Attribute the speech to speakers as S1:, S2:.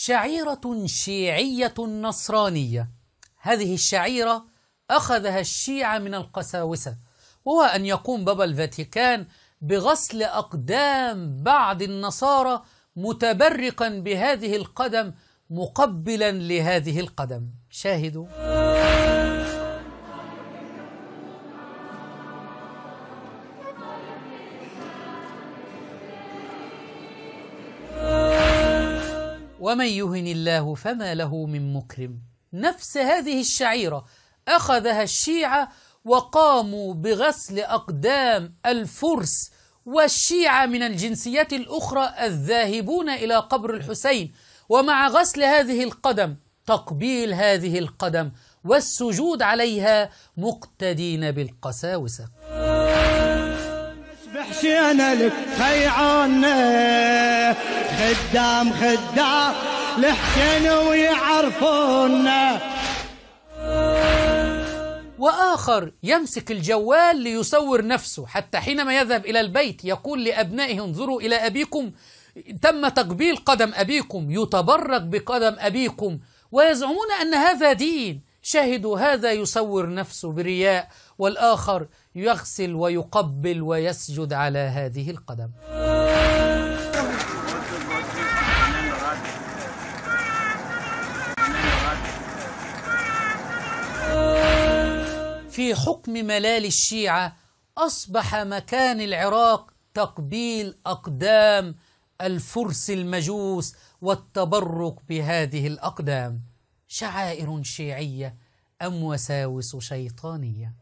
S1: شعيرة شيعية نصرانية. هذه الشعيرة أخذها الشيعة من القساوسة، وهو أن يقوم بابا الفاتيكان بغسل أقدام بعض النصارى متبركا بهذه القدم مقبلا لهذه القدم. شاهدوا. ومن يهن الله فما له من مكرم. نفس هذه الشعيرة أخذها الشيعة وقاموا بغسل أقدام الفرس والشيعة من الجنسيات الأخرى الذاهبون إلى قبر الحسين، ومع غسل هذه القدم تقبيل هذه القدم والسجود عليها مقتدين بالقساوسة.
S2: بحشينا لك خيعونا خدام لحسين ويعرفونا.
S1: وآخر يمسك الجوال ليصور نفسه، حتى حينما يذهب إلى البيت يقول لأبنائه انظروا إلى أبيكم، تم تقبيل قدم أبيكم، يتبرك بقدم أبيكم، ويزعمون أن هذا دين. شاهدوا، هذا يصور نفسه برياء، والآخر يغسل ويقبل ويسجد على هذه القدم. في حكم ملال الشيعة أصبح مكان العراق تقبيل أقدام الفرس المجوس والتبرك بهذه الأقدام. شعائر شيعية أم وساوس شيطانية؟